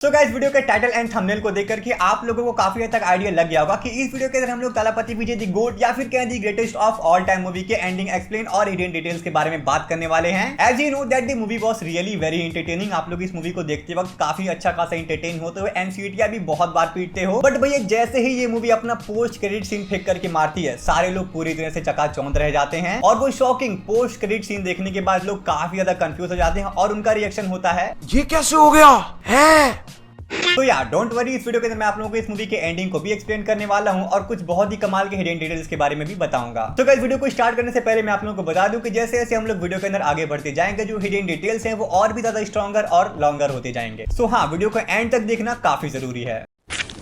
तो guys video के title and thumbnail को देख करके आप लोगों को काफी हद तक आइडिया लग गया होगा कि इस वीडियो के अंदर हम लोग तलापति विजय दी गोट या फिर कहें the greatest of all time movie के एंडिंग एक्सप्लेन और हिडन डिटेल्स के बारे में बात करने वाले हैं। As you know that the movie was really very entertaining. आप लोग इस मूवी को देखते वक्त काफी अच्छा खासा एंटरटेन होते हुए एनसीटीआर भी बहुत बार पीटते हो, बट भैया जैसे ही ये मूवी अपना पोस्ट क्रेडिट सीन फेंक करके मारती है सारे लोग पूरी तरह से चकाचौंध रह जाते हैं और वो शॉकिंग पोस्ट क्रेडिट सीन देखने के बाद लोग काफी ज्यादा कंफ्यूज हो जाते हैं और उनका रिएक्शन होता है ये कैसे हो गया है। तो यार डोंट वरी, इस वीडियो के अंदर मैं आप लोगों को इस मूवी के एंडिंग को भी एक्सप्लेन करने वाला हूं और कुछ बहुत ही कमाल के हिडन डिटेल्स के बारे में भी बताऊंगा। तो गाइस वीडियो को स्टार्ट करने से पहले मैं आप लोगों को बता दूं कि जैसे जैसे हम लोग वीडियो के अंदर आगे बढ़ते जाएंगे जो हिडन डिटेल्स हैं वो और भी ज्यादा स्ट्रॉन्गर और लॉन्गर होते जाएंगे। सो हाँ, वीडियो को एंड तक देखना काफी जरूरी है।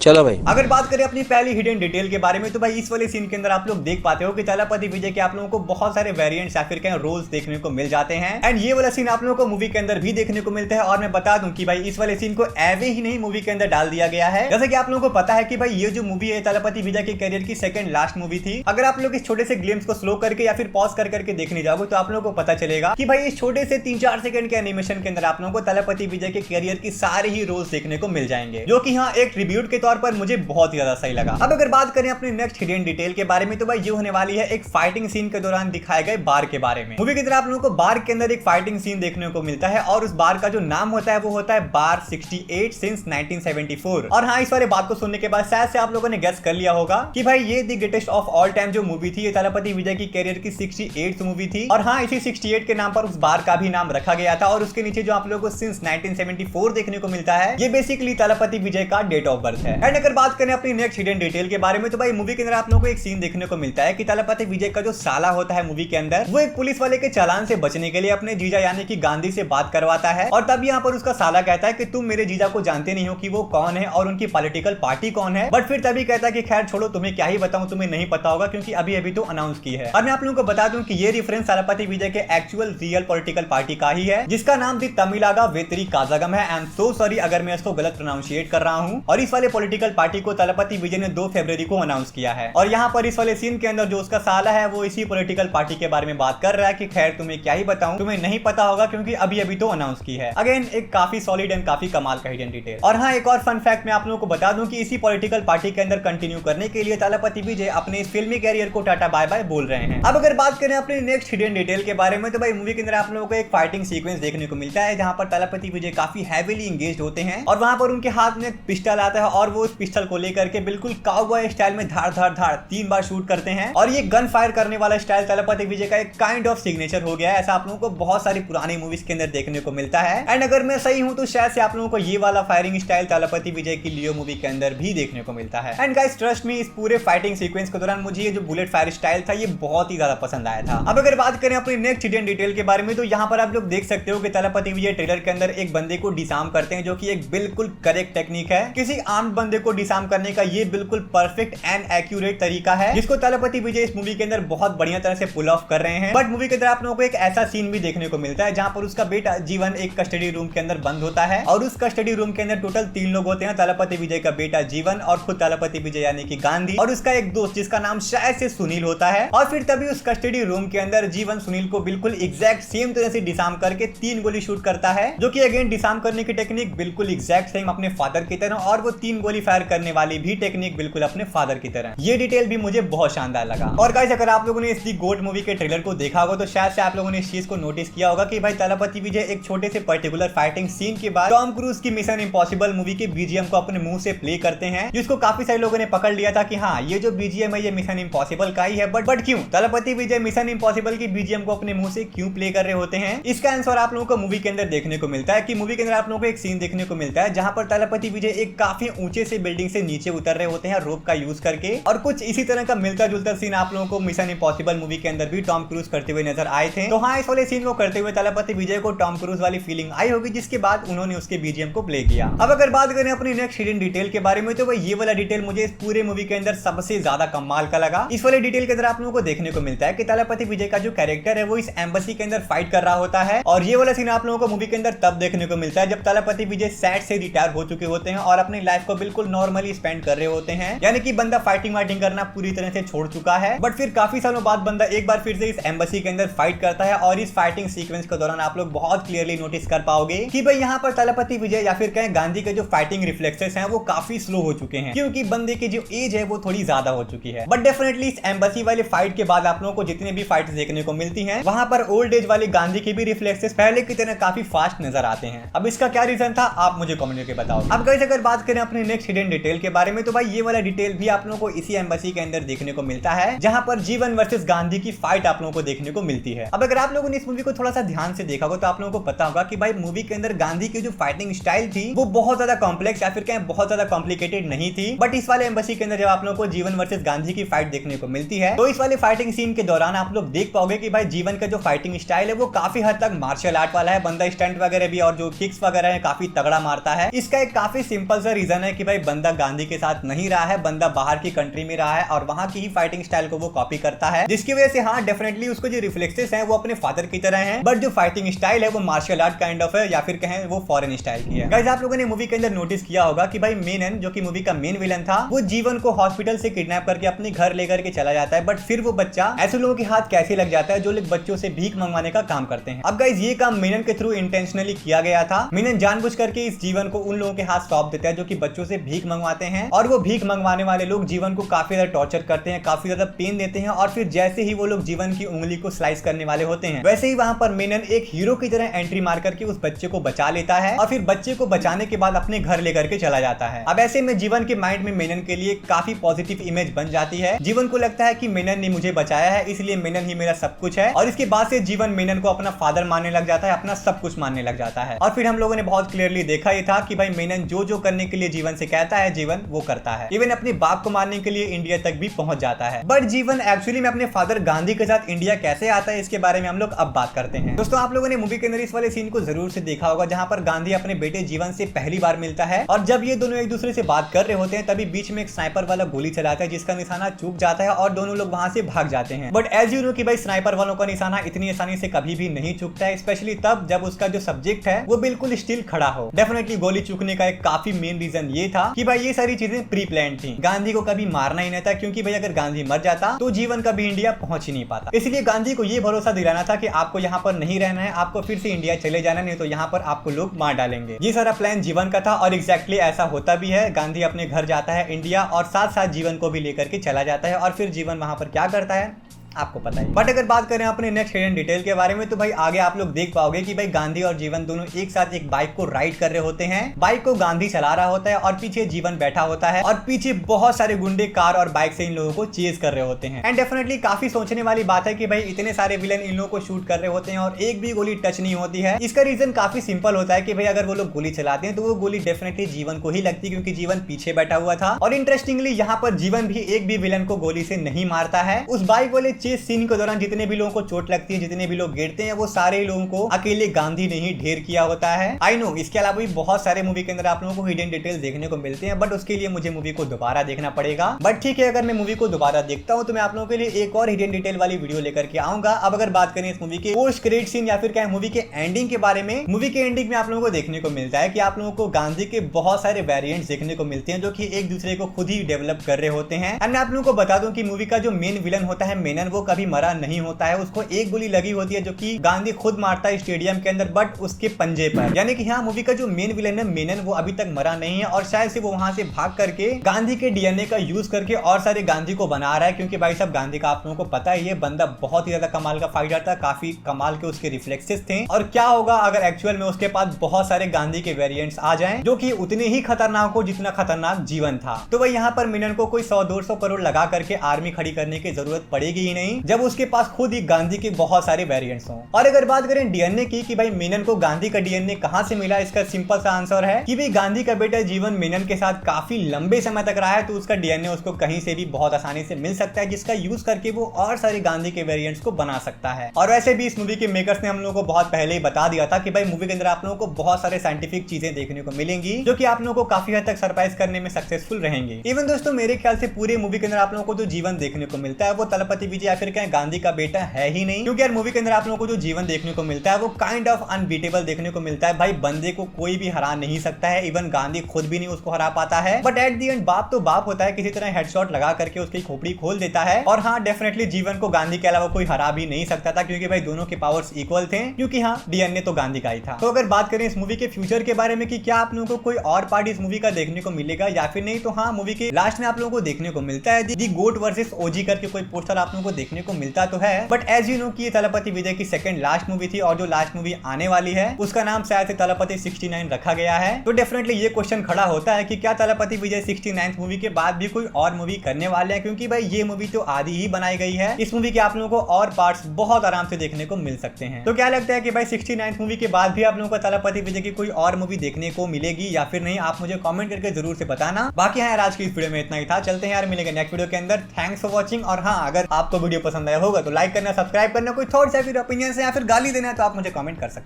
चलो भाई, अगर बात करें अपनी पहली हिडन डिटेल के बारे में तो भाई इस वाले सीन के अंदर आप लोग देख पाते हो कि तलापति विजय के आप लोगों को बहुत सारे वेरिएंट्स या फिर कहीं रोल्स देखने को मिल जाते हैं एंड ये वाला सीन आप लोगों को मूवी के अंदर भी देखने को मिलता है। और मैं बता दूं कि भाई इस वाले सीन को एवे ही नहीं मूवी के अंदर डाल दिया गया है। जैसे कि आप लोगों को पता है कि भाई ये जो मूवी है तलापति विजय के करियर की सेकंड लास्ट मूवी थी। अगर आप लोग इस छोटे से ग्लिम्स को स्लो करके या फिर पॉज कर करके देखने जाओगे तो आप लोगों को पता चलेगा कि भाई इस छोटे से 3-4 सेकंड के एनिमेशन के अंदर आप लोगों को तलापति विजय के करियर की सारे ही रोल्स देखने को मिल जाएंगे, जो कि हाँ एक ट्रिब्यूट के तौर पर मुझे बहुत ज्यादा सही लगा। अब अगर बात करें अपनी नेक्स्ट हिडन डिटेल के बारे में तो भाई ये होने वाली है एक फाइटिंग सीन के दौरान दिखाए गए बार के बारे में। मूवी के अंदर आप लोगों को बार के अंदर एक फाइटिंग सीन देखने को मिलता है और उस बार का जो नाम होता है वो होता है बार 68 सिंस 1974। और हाँ, इस वाले बात को सुनने के बाद शायद से आप लोगों ने गेस कर लिया होगा कि भाई ये the greatest of all time जो मूवी थी ये तलापति विजय की कैरियर की 68th मूवी थी। और हाँ, इसी 68 के नाम पर उस बार का भी नाम रखा गया था और उसके नीचे जो आप लोगों को सिंस 1974 देखने को मिलता है ये बेसिकली तलापति विजय का डेट ऑफ बर्थ है। एंड अगर बात करें अपनी नेक्स्ट हिडन डिटेल के बारे में तो भाई मूवी के अंदर आप लोगों को एक सीन देखने को मिलता है कि तलापति विजय का जो साला होता है मूवी के अंदर वो एक पुलिस वाले के चालान से बचने के लिए अपने जीजा यानी कि गांधी से बात करवाता है और तब यहाँ पर उसका साला कहता है कि तुम मेरे जीजा को जानते नहीं हो कि वो कौन है और उनकी पॉलिटिकल पार्टी कौन है। बट फिर तभी कहता है कि खैर छोड़ो, तुम्हें क्या ही बताऊं, तुम्हें नहीं पता होगा क्योंकि अभी अभी तो अनाउंस की है। और मैं आप लोगों को बता दूं कि ये रेफरेंस तलापति विजय के एक्चुअल रियल पॉलिटिकल पार्टी का ही है जिसका नाम थी तमिलागा वेतरी काजागम है। आई एम सो सॉरी अगर मैं इसको गलत प्रोनाउंशिएट कर रहा हूँ। और इस वाले पॉलिटिकल पार्टी को तलापति विजय ने 2 फरवरी को अनाउंस किया है और यहाँ पर इस वाले सीन के अंदर जो उसका साला है वो इसी पॉलिटिकल पार्टी के बारे में बात कर रहा है कि खैर तुम्हें क्या ही बताऊं, तुम्हें नहीं पता होगा क्योंकि अभी अभी तो अनाउंस की है। अगेन एक काफी सॉलिड एंड काफी कमाल का हिडन डिटेल। और हाँ, एक और फन फैक्ट मैं आप लोगों को बता दूं कि इसी पॉलिटिकल पार्टी के अंदर कंटिन्यू करने के लिए तलापति विजय अपने इस फिल्मी कैरियर को टाटा बाय बाय बोल रहे हैं। अब अगर बात करें अपने नेक्स्ट हिडन डिटेल के बारे में तो भाई मूवी के अंदर आप लोगों को एक फाइटिंग सीक्वेंस देखने को मिलता है जहां पर तलापति विजय काफी हैवीली इंगेज्ड होते हैं और वहां पर उनके हाथ में पिस्टल आता है और वो उस पिस्टल को लेकर के बिल्कुल काउबॉय स्टाइल में धाड़ धाड़ धाड़ 3 बार शूट करते हैं और ये गन फायर करने वाला स्टाइल तलापति विजय का एक काइंड ऑफ सिग्नेचर हो गया है। ऐसा आप लोगों को बहुत सारी पुरानी मूवीज के अंदर देखने को मिलता है एंड अगर मैं सही हूं तो शायद से आप लोगों को ये वाला फायरिंग स्टाइल तलापति विजय की लियो मूवी के अंदर भी देखने को मिलता है। एंड गाइस ट्रस्ट मी, इस पूरे फाइटिंग सीक्वेंस के दौरान मुझे ये जो बुलेट फायर स्टाइल था ये बहुत ही ज्यादा पसंद आया था। अब अगर बात करें अपनी नेक्स्ट हिडन डिटेल के बारे में तो यहाँ पर आप लोग देख सकते हो कि तलापति विजय ट्रेलर के अंदर एक बंदे को डिसार्म करते हैं जो कि एक बिल्कुल करेक्ट टेक्निक है। किसी आर्म्ड बंदे को डिसार्म करने का ये बिल्कुल परफेक्ट एंड एक्यूरेट तरीका है जिसको तलापति विजय इस मूवी के अंदर बहुत बढ़िया तरह से पुल ऑफ कर रहे हैं। बट मूवी के अंदर आप लोगों को एक ऐसा सीन भी देखने को मिलता है जहां पर उसका बेटा जीवन एक कस्टडी रूम के अंदर बंद होता है और उस कस्टडी रूम के अंदर टोटल 3 लोग होते हैं, तलापति विजय का बेटा जीवन और खुद तलापति विजय यानी कि गांधी और उसका एक दोस्त जिसका नाम शायद से सुनील होता है। और फिर तभी उस कस्टडी रूम के अंदर जीवन सुनील को बिल्कुल एग्जैक्ट सेम तरह से डिसार्म करके 3 गोली शूट करता है जो कि अगेन डिसार्म करने की टेक्निक बिल्कुल एग्जैक्ट सेम अपने फादर की तरह और वो 3 गोली फायर करने वाली भी टेक्निक बिल्कुल अपने फादर की तरह। ये डिटेल भी मुझे बहुत शानदार लगा। और गाइस अगर आप लोगों ने इस दी गोट मूवी के ट्रेलर को देखा होगा तो शायद से आप लोगों ने इस चीज को नोटिस किया होगा कि भाई तलापति विजय एक छोटे से पर्टिकुलर फाइटिंग सीन के बाद टॉम क्रूज की मिशन इंपॉसिबल मूवी के बीजीएम को अपने मुंह से प्ले करते हैं जिसको काफी सारे लोगों ने पकड़ लिया था कि हाँ ये जो बीजीएम है ये मिशन इंपॉसिबल का ही है। बट क्यों तलापति विजय मिशन इंपॉसिबल की बीजीएम को अपने मुंह से क्यों प्ले कर रहे होते हैं, इसका आंसर आप लोगों को मूवी के अंदर देखने को मिलता है कि मूवी के अंदर आप लोगों को एक सीन देखने को मिलता है जहां पर तलापति विजय एक काफी ऊंचे से बिल्डिंग से नीचे उतर रहे होते हैं रोप का यूज करके और कुछ इसी तरह का मिलता जुलता सीन आप लोगों को मिशन इंपॉसिबल मूवी के अंदर भी टॉम क्रूज करते हुए नजर आए थे। तो हाँ, इस वाले सीन को करते हुए तलापति विजय को टॉम क्रूज वाली फीलिंग आई होगी जिसके बाद उन्होंने उसके बीजीएम को प्ले किया। अब अगर बात करें अपनी नेक्स्ट हिडन डिटेल के बारे में तो भाई ये वाला डिटेल मुझे इस पूरे मूवी के अंदर सबसे ज्यादा कमाल का लगा। इस वाले डिटेल के अंदर आप लोगों को देखने को मिलता है कि तलापति विजय का जो कैरेक्टर है वो इस एम्बेसी के अंदर फाइट कर रहा होता है और ये वाला सीन आप लोगों को मूवी के अंदर तब देखने को मिलता है जब तलापति विजय सेट से रिटायर हो चुके होते हैं और अपनी लाइफ को बिल्कुल बिल्कुल नॉर्मली स्पेंड कर रहे होते हैं, यानी कि बंदा फाइटिंग वाइटिंग करना पूरी तरह से छोड़ चुका है। बट फिर काफी सालों बाद बंदा एक बार फिर से इस एम्बेसी के अंदर फाइट करता है और इस फाइटिंग सीक्वेंस के दौरान आप लोग बहुत क्लियरली नोटिस कर पाओगे कि भाई यहाँ पर तलपति विजय या फिर कहें गांधी के जो फाइटिंग रिफ्लेक्सेस हैं वो काफी स्लो हो चुके हैं, क्योंकि बंदे की जो एज है वो थोड़ी ज्यादा हो चुकी है। बट डेफिनेटली इस एम्बेसी वाले फाइट के बाद आप लोगों को जितने भी फाइट्स देखने को मिलती हैं वहां पर ओल्ड एज वाले गांधी के भी रिफ्लेक्सेस पहले की तरह काफी फास्ट नजर आते हैं। अब इसका क्या रीजन था आप मुझे कमेंट करके बताओ। अब गाइस अगर बात करें अपने नेक्स्ट हिडन डिटेल के बारे में, तो भाई ये वाला डिटेल भी आप लोगों को इसी एम्बेसी के अंदर देखने को मिलता है, जहां पर जीवन वर्सेस गांधी की फाइट आप लोगों को देखने को मिलती है। अब अगर आप लोगों ने इस मूवी को थोड़ा सा ध्यान से देखा होगा तो आप लोगों को पता होगा कि भाई मूवी के अंदर गांधी की जो फाइटिंग स्टाइल थी वो बहुत ज्यादा कॉम्प्लेक्स या फिर कहें बहुत ज्यादा कॉम्प्लिकेटेड नहीं थी। बट इस वाले एम्बेसी के अंदर जब आप लोगों को जीवन वर्सेस गांधी की फाइट देखने को मिलती है तो इस वाले फाइटिंग सीन के दौरान आप लोग देख पाओगे कि भाई जीवन का जो फाइटिंग स्टाइल है वो काफी हद तक मार्शल आर्ट वाला है। बंदा स्टंट वगैरह भी और जो किक्स वगैरह है काफी तगड़ा मारता है। इसका एक काफी सिंपल सा रीजन है कि भाई बंदा गांधी के साथ नहीं रहा है, बंदा बाहर की कंट्री में रहा है और वहां की ही फाइटिंग स्टाइल को वो कॉपी करता है, जिसकी वजह से हाँ डेफिनेटली उसको जो रिफ्लेक्सेस हैं वो अपने फादर की तरह हैं, बट जो फाइटिंग स्टाइल है वो मार्शल आर्ट काइंड ऑफ है या फिर कहें वो फॉरेन स्टाइल की है। गाइस आप लोगों ने मूवी के अंदर नोटिस किया होगा कि भाई मेनन जो कि मूवी का मेन विलन था वो जीवन को हॉस्पिटल से किडनैप करके अपने घर लेकर के चला जाता है। बट फिर वो बच्चा ऐसे लोगों के हाथ कैसे लग जाता है जो लोग बच्चों से भीख मंगवाने का काम करते हैं। अब गाइस ये काम मेनन के थ्रू इंटेंशनली किया गया था। मेनन जानबूझ करके इस जीवन को उन लोगों के हाथ सौंप देता है जो कि बच्चों से भीख मंगवाते हैं, और वो भीख मंगवाने वाले लोग जीवन को काफी ज्यादा टॉर्चर करते हैं, काफी ज्यादा पेन देते हैं, और फिर जैसे ही वो लोग जीवन की उंगली को स्लाइस करने वाले होते हैं वैसे ही वहां पर मेनन एक हीरो की तरह एंट्री मार करके उस बच्चे को बचा लेता है और फिर बच्चे को बचाने के बाद अपने घर लेकर के चला जाता है। अब ऐसे में जीवन के माइंड में मेनन के लिए काफी पॉजिटिव इमेज बन जाती है। जीवन को लगता है कि मेनन ने मुझे बचाया है इसलिए मेनन ही मेरा सब कुछ है, और इसके बाद से जीवन मेनन को अपना फादर मानने लग जाता है, अपना सब कुछ मानने लग जाता है। और फिर हम लोगों ने बहुत क्लियरली देखा ही था कि भाई मेनन जो जो करने के लिए जीवन से कहता है जीवन वो करता है। इवन अपने बाप को मारने के लिए इंडिया तक भी पहुंच जाता है। बट जीवन एक्चुअली में अपने फादर गांधी के साथ इंडिया कैसे आता है इसके बारे में हम लोग अब बात करते हैं। दोस्तों आप लोगों ने मूवी के अंदर इस वाले सीन को जरूर से देखा होगा जहां पर गांधी अपने बेटे जीवन से पहली बार मिलता है, और जब ये दोनों एक दूसरे से बात कर रहे होते हैं तभी बीच में एक स्नाइपर वाला गोली चलाता है जिसका निशाना चूक जाता है और दोनों लोग वहां से भाग जाते हैं। बट एज यू नो कि भाई स्नाइपर वालों का निशाना इतनी आसानी से कभी भी नहीं चूकता है, स्पेशली तब जब उसका जो सब्जेक्ट है वो बिल्कुल स्टिल खड़ा हो। डेफिनेटली गोली चूकने का एक काफी मेन रीजन ये था कि भाई ये सारी चीजें प्री प्लान थी, गांधी को कभी मारना ही नहीं था, क्योंकि भाई अगर गांधी मर जाता तो जीवन कभी इंडिया पहुंच ही नहीं पाता। इसलिए गांधी को ये भरोसा दिलाना था कि आपको यहाँ पर नहीं रहना है, आपको फिर से इंडिया चले जाना, नहीं तो यहाँ पर आपको लोग मार डालेंगे। ये सारा प्लान जीवन का था और एग्जैक्टली ऐसा होता भी है। गांधी अपने घर जाता है इंडिया और साथ साथ जीवन को भी लेकर के चला जाता है, और फिर जीवन वहां पर क्या करता है आपको पता है। बट अगर बात करें अपने नेक्स्ट हिडन डिटेल के बारे में तो भाई आगे आप लोग देख पाओगे कि भाई गांधी और जीवन दोनों एक साथ एक बाइक को राइड कर रहे होते हैं। बाइक को गांधी चला रहा होता है और पीछे जीवन बैठा होता है, और पीछे बहुत सारे गुंडे कार और बाइक से इन लोगों को चेज कर रहे होते हैं। एंड डेफिनेटली काफी सोचने वाली बात है कि भाई इतने सारे विलन इन लोगों को शूट कर रहे होते हैं और एक भी गोली टच नहीं होती है। इसका रीजन काफी सिंपल होता है कि भाई अगर वो लोग गोली चलाते हैं तो वो गोली डेफिनेटली जीवन को ही लगती है, क्योंकि जीवन पीछे बैठा हुआ था। और इंटरेस्टिंगली यहाँ पर जीवन भी एक भी विलन को गोली से नहीं मारता है। उस बाइक वाले चेज सीन के दौरान जितने भी लोगों को चोट लगती है, जितने भी लोग गिरते हैं, वो सारे लोगों को अकेले गांधी ने ही ढेर किया होता है। आई नो इसके अलावा भी बहुत सारे मूवी के अंदर आप लोगों को हिडन डिटेल्स देखने को मिलते हैं, बट उसके लिए मुझे मूवी को दोबारा देखना पड़ेगा। बट ठीक है, अगर मैं मूवी को दोबारा देखता हूं तो मैं आप लोगों के लिए एक और हिडन डिटेल वाली वीडियो लेकर के आऊंगा। अब अगर बात करें इस मूवी के पोस्ट क्रेडिट सीन या फिर क्या मूवी के एंडिंग के बारे में, मूवी के एंडिंग में आप लोगों को देखने को मिलता है कि आप लोगों को गांधी के बहुत सारे वेरिएंट्स देखने को मिलते हैं जो कि एक दूसरे को खुद ही डेवलप कर रहे होते हैं। एंड मैं आप लोगों को बता दूं कि मूवी का जो मेन विलन होता है मेनन, वो कभी मरा नहीं होता है। उसको एक गोली लगी होती है जो कि गांधी खुद मारता है स्टेडियम के अंदर, बट उसके पंजे पर। यानी कि यहाँ मूवी का जो मेन विलन है मेनन, वो अभी तक मरा नहीं है और शायद से वो वहां से भाग करके गांधी के डीएनए का यूज करके और सारे गांधी को बना रहा है। क्योंकि भाई साहब गांधी का आप लोगों को पता है ये बंदा बहुत ही ज्यादा कमाल का फाइटर था, काफी कमाल के उसके रिफ्लेक्सेस थे। और क्या होगा अगर एक्चुअल में उसके पास बहुत सारे गांधी के वेरिएंट्स आ जाएं जो कि उतने ही खतरनाक हो जितना खतरनाक जीवन था। तो भाई यहाँ पर मेनन को कोई 100-200 करोड़ लगा करके आर्मी खड़ी करने की जरूरत पड़ेगी ही नहीं, जब उसके पास खुद ही गांधी के बहुत सारे वेरिएंट्स हों। और अगर बात करें डीएनए की कि भाई मेनन को गांधी का डीएनए कहां से मिला, इसका सिंपल सा आंसर है कि भाई गांधी का बेटा जीवन मेनन के साथ काफी लंबे समय तक रहा है, तो उसका डीएनए उसको कहीं से भी बहुत आसानी से मिल सकता है, जिसका यूज करके वो और सारे गांधी के वेरिएंट्स को बना सकता है। और वैसे भी इस मूवी के मेकर्स ने हम लोगों को बहुत पहले ही बता दिया था कि भाई मूवी के अंदर आप लोगों को बहुत सारे साइंटिफिक चीजें देखने को मिलेंगी जो कि आप लोगों को काफी हद तक सरप्राइज करने में सक्सेसफुल रहेंगे। इवन दोस्तों मेरे ख्याल से पूरे मूवी के अंदर आप लोगों को जो जीवन देखने को मिलता है वो तलपति विजय या फिर कहें गांधी का बेटा है ही नहीं, क्योंकि यार मूवी के अंदर आप लोगों को जो जीवन देखने को मिलता है वो काइंड ऑफ अनबीटेबल देखने को मिलता है। भाई बंदे को कोई भी हरा नहीं सकता है, इवन गांधी खुद भी नहीं उसको हरा पाता है। बट एट दी एंड बाप तो बाप होता है, किसी तरह हेडशॉट लगा करके उसकी खोपड़ी खोल देता है। और हाँ डेफिनेटली जीवन को गांधी के अलावा कोई हरा भी नहीं सकता था, क्योंकि भाई दोनों के पावर्स इक्वल थे, क्योंकि हाँ डीएनए तो गांधी का ही था। तो अगर बात करें इस मूवी के फ्यूचर के बारे में कि क्या आप लोगों को कोई और पार्ट इस मूवी का देखने को मिलेगा या फिर नहीं, तो हाँ मूवी के लास्ट में आप लोगों को देखने को मिलता है दी गोट वर्सेस ओजी करके कोई पोस्टर आप लोगों को देखने को मिलता तो है। बट एज यू नो कि ये तलपति विजय की सेकंड लास्ट मूवी थी, और जो लास्ट मूवी आने वाली है उसका नाम शायद से तलपति 69 रखा गया है। तो डेफिनेटली ये क्वेश्चन खड़ा होता है कि क्या तलपति विजय 69th मूवी के बाद भी कोई और मूवी करने वाले हैं, क्योंकि भाई ये मूवी तो आधी ही बनाई गई है। इस मूवी के आप लोगों को और पार्ट्स बहुत आराम से देखने को मिल सकते हैं। तो क्या लगता है कि भाई 69th मूवी के बाद भी आप लोगों को तलपति विजय की कोई और मूवी देखने को मिलेगी या फिर नहीं, आप मुझे कमेंट करके जरूर से बताना। बाकी यार आज की इस वीडियो में इतना ही था, चलते हैं यार मिलेंगे नेक्स्ट वीडियो के अंदर। Thanks for watching. और हाँ अगर आपको वीडियो पसंद आया होगा तो लाइक करना, सब्सक्राइब करना, कोई थॉट्स या फिर ओपिनियन या फिर गाली देना है तो आप मुझे कमेंट कर सकते हैं।